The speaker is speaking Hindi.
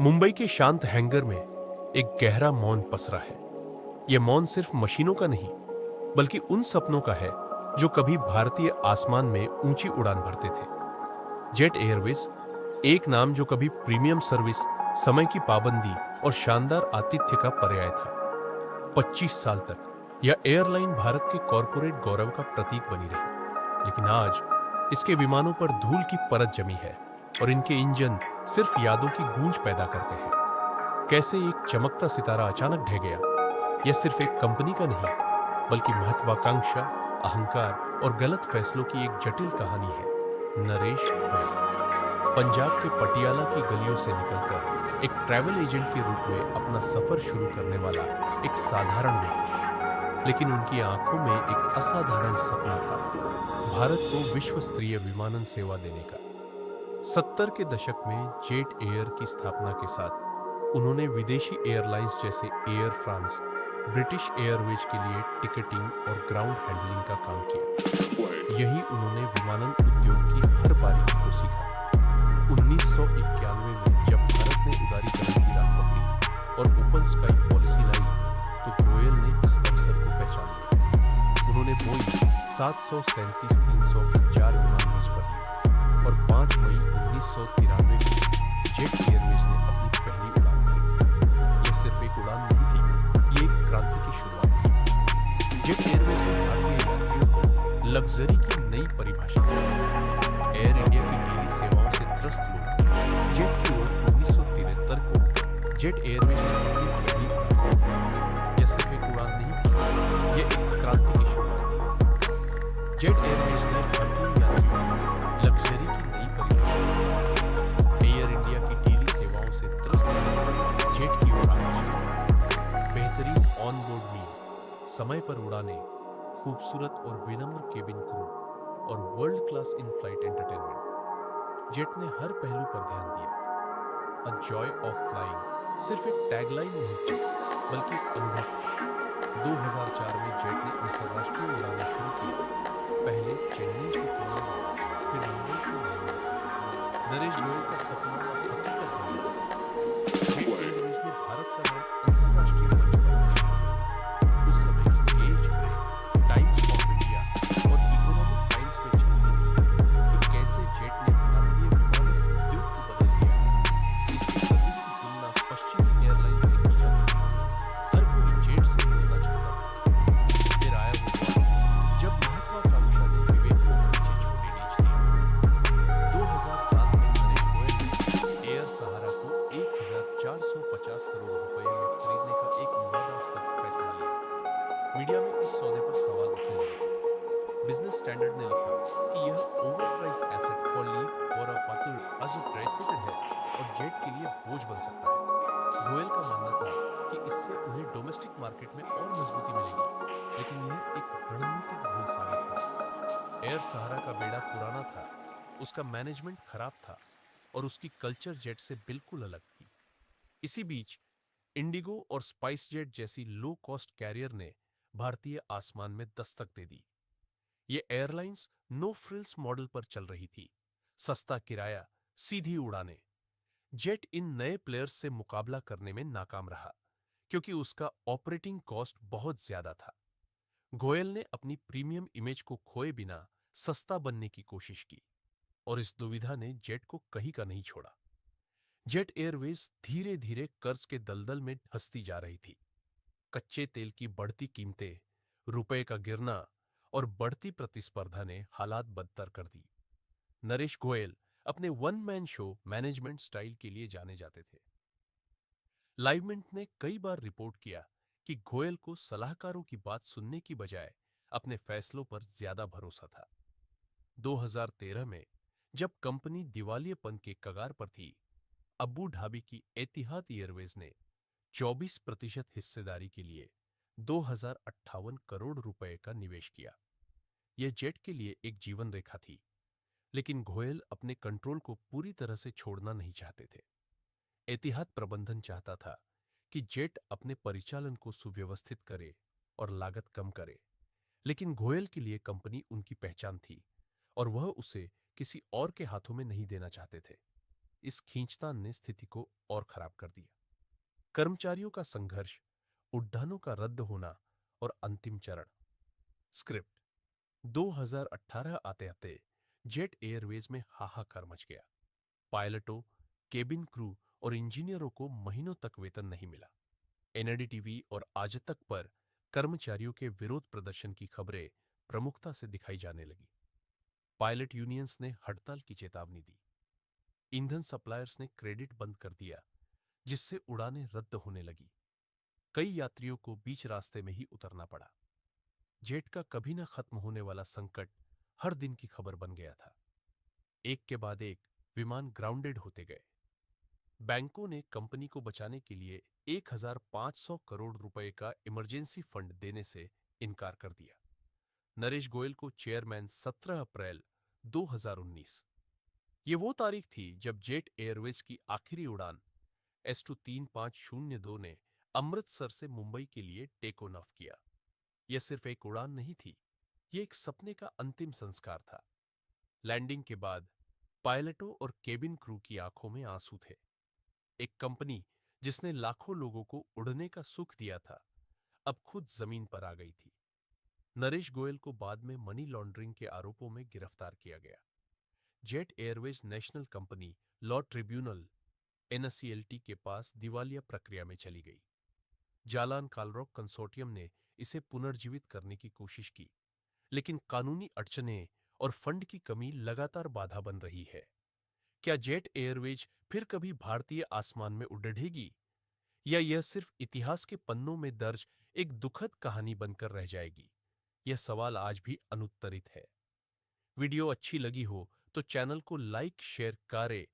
मुंबई के शांत हैंगर में एक गहरा मौन पसरा है। यह मौन सिर्फ मशीनों का नहीं, बल्कि उन सपनों का है जो कभी भारतीय आसमान में ऊंची उड़ान भरते थे। जेट एयरवेज, एक नाम जो कभी प्रीमियम सर्विस, समय की पाबंदी और शानदार आतिथ्य का पर्याय था। 25 साल तक यह एयरलाइन भारत के कॉरपोरेट गौरव का प्रतीक बनी रही। लेकिन आज इसके विमानों पर धूल की परत जमी है और इनके इंजन सिर्फ यादों की गूंज पैदा करते हैं। कैसे एक चमकता सितारा अचानक ढह गया, यह सिर्फ एक कंपनी का नहीं, बल्कि महत्वाकांक्षा, अहंकार और गलत फैसलों की एक जटिल कहानी है। नरेश गोयल पंजाब के पटियाला की गलियों से निकलकर एक ट्रैवल एजेंट के रूप में अपना सफर शुरू करने वाला एक साधारण व्यक्ति, लेकिन उनकी आंखों में एक असाधारण सपना था, भारत को विश्व स्तरीय विमानन सेवा देने का। 70 के दशक में जेट एयर की स्थापना के साथ उन्होंने विदेशी एयरलाइंस जैसे एयर फ्रांस, ब्रिटिश एयरवेज के लिए टिकटिंग और ग्राउंड हैंडलिंग का काम किया। यही उन्होंने विमानन उद्योग की हर बारीकी को सीखा। 1991 में जब भारत ने उदारीकरण की राह पकड़ी और ओपन स्काई पॉलिसी लाई, तो गोयल ने इस अवसर को पहचान लिया। उन्होंने बोइंग 737-300 के 4 विमान लीज पर लिए और 5 मई 1993 में जेट एयरवेज ने अपनी पहली उड़ान भरी। यह सिर्फ एक उड़ान नहीं थी, ये एक क्रांति की शुरुआत थी। जेट एयरवेज ने भारतीय यात्रियों को लग्जरी की नई परिभाषा सिखाई। एयर इंडिया की डेली सेवाओं से त्रस्त लोग जेट की ओर 1973 को जेट एयरवेज ने अपनी पहली उड़ान भरी। यह सिर्फ एक उड़ान नहीं थी, यह एक क्रांति की शुरुआत थी। जेट एयरवेज ने भारतीय यात्रियों को लग्जरी की नई परिभाषा सिखाई। एयर इंडिया की डेली सेवाओं से त्रस्त लोग जेट की ओर आकर्षित हुए। बेहतरीन ऑन बोर्ड मील, समय पर उड़ानें, खूबसूरत और विनम्र केबिन क्रू और world class in flight entertainment, jet ने हर पहलू पर ध्यान दिया। अ जॉय ऑफ फ्लाइंग सिर्फ एक टैगलाइन नहीं थी, बल्कि एक अनुभव था। 2004 में जेट ने अंतर्राष्ट्रीय उड़ानें शुरू की, पहले चेन्नई से कोलंबो, फिर मुंबई से नई। नरेश गोयल का सपना हकीकत बन गया। जेट एयरवेज ने भारत का नाम अंतर्राष्ट्रीय मंच पर रोशन किया। उस समय की केज ब्रेक, टाइम्स ऑफ इंडिया और इकोनॉमिक टाइम्स में छपती थी कि कैसे जेट ने भारतीय विमानन उद्योग को बदल दिया है। इसकी सर्विस की तुलना पश्चिमी एयरलाइन से की जाती थी। हर कोई जेट से उड़ना चाहता था। फिर आया वो दौर जब महत्वाकांक्षा ने विवेक को पीछे छोड़ने नीच दिया। 2007 में नरेश गोयल ने एयर सहारा को 1450 करोड़ रुपए में खरीदने का एक विवादास्पद फैसला लिया। मीडिया में इस सौदे पर सवाल उठने लगे। बिजनेस स्टैंडर्ड ने लिखा कि यह overpriced asset for leave for a partner as president है और जेट के लिए बोझ बन सकता है। गोयल का मानना था कि इससे उन्हें डोमेस्टिक मार्केट में और मजबूती मिलेगी, लेकिन यह एक रणनीतिक भूल साबित हुई। एयर सहारा का बेड़ा पुराना था, उसका मैनेजमेंट खराब था और उसकी कल्चर जेट से बिल्कुल अलग थी। इसी बीच इंडिगो और स्पाइस जेट जैसी लो कॉस्ट कैरियर ने भारतीय आसमान में दस्तक दे दी। ये एयरलाइंस नो फ्रिल्स मॉडल पर चल रही थी, सस्ता किराया, सीधी उड़ानें। जेट इन नए प्लेयर्स से मुकाबला करने में नाकाम रहा, क्योंकि उसका ऑपरेटिंग कॉस्ट बहुत ज्यादा था। गोयल ने अपनी प्रीमियम इमेज को खोए बिना सस्ता बनने की कोशिश की, और इस दुविधा ने जेट को कहीं का नहीं छोड़ा। जेट एयरवेज धीरे धीरे कर्ज के दलदल में धंसती जा रही थी। कच्चे तेल की बढ़ती कीमतें, रुपए का गिरना और बढ़ती प्रतिस्पर्धा ने हालात बदतर कर दी। नरेश गोयल अपने one man show management style के लिए जाने जाते थे। लाइवमिंट ने कई बार रिपोर्ट किया कि गोयल को सलाहकारों की बात सुनने की बजाय अपने फैसलों पर ज्यादा भरोसा था। 2013 में जब कंपनी दिवालियेपन के कगार पर थी, अबू धाबी की एतिहाद एयरवेज ने 24% हिस्सेदारी के लिए 2058 करोड़ रुपए का निवेश किया। यह जेट के लिए एक जीवन रेखा थी, लेकिन गोयल अपने कंट्रोल को पूरी तरह से छोड़ना नहीं चाहते थे। एतिहाद प्रबंधन चाहता था कि जेट अपने परिचालन को सुव्यवस्थित करे और लागत कम करे, लेकिन गोयल के लिए कंपनी उनकी पहचान थी और वह उसे किसी और के हाथों में नहीं देना चाहते थे। इस खींचतान ने स्थिति को और खराब कर दिया। कर्मचारियों का संघर्ष, उड्डानों का रद्द होना और अंतिम चरण। स्क्रिप्ट। 2018 आते आते जेट एयरवेज में हाहाकार मच गया। पायलटों, केबिन क्रू और इंजीनियरों को महीनों तक वेतन नहीं मिला। एनडीटीवी और आज तक पर कर्मचारियों के विरोध प्रदर्शन की खबरें प्रमुखता से दिखाई जाने लगी। पायलट यूनियंस ने हड़ताल की चेतावनी दी। ईंधन सप्लायर्स ने क्रेडिट बंद कर दिया, जिससे उड़ानें रद्द होने लगी। कई यात्रियों को बीच रास्ते में ही उतरना पड़ा। जेट का कभी न खत्म होने वाला संकट हर दिन की खबर बन गया था। एक के बाद एक विमान ग्राउंडेड होते गए। बैंकों ने कंपनी को बचाने के लिए 1500 करोड़ रुपए का इमरजेंसी फंड देने से इनकार कर दिया। नरेश गोयल को चेयरमैन 17 अप्रैल 2019। ये वो तारीख थी जब जेट एयरवेज की आखिरी उड़ान S2 3502 ने अमृतसर से मुंबई के लिए टेक ऑन ऑफ किया। यह सिर्फ एक उड़ान नहीं थी, यह एक सपने का अंतिम संस्कार था। लैंडिंग के बाद पायलटों और केबिन क्रू की आंखों में आंसू थे। एक कंपनी जिसने लाखों लोगों को उड़ने का सुख दिया था, अब खुद जमीन पर आ गई थी। नरेश गोयल को बाद में मनी लॉन्ड्रिंग के आरोपों में गिरफ्तार किया गया। Jet Airways national company law tribunal NSCLT के पास दिवालिया प्रक्रिया में चली गई। जालान कालरॉक कंसोर्टियम ने इसे पुनर्जीवित करने की कोशिश की, लेकिन कानूनी अड़चनें और फंड की कमी लगातार बाधा बन रही है। क्या जेट एयरवेज फिर कभी भारतीय आसमान में उड़ेगी, या यह सिर्फ इतिहास के पन्नों में दर्ज एक दुखद कहानी बनकर रह जाएगी? यह सवाल आज भी अनुत्तरित है। वीडियो अच्छी लगी हो तो चैनल को लाइक शेयर करें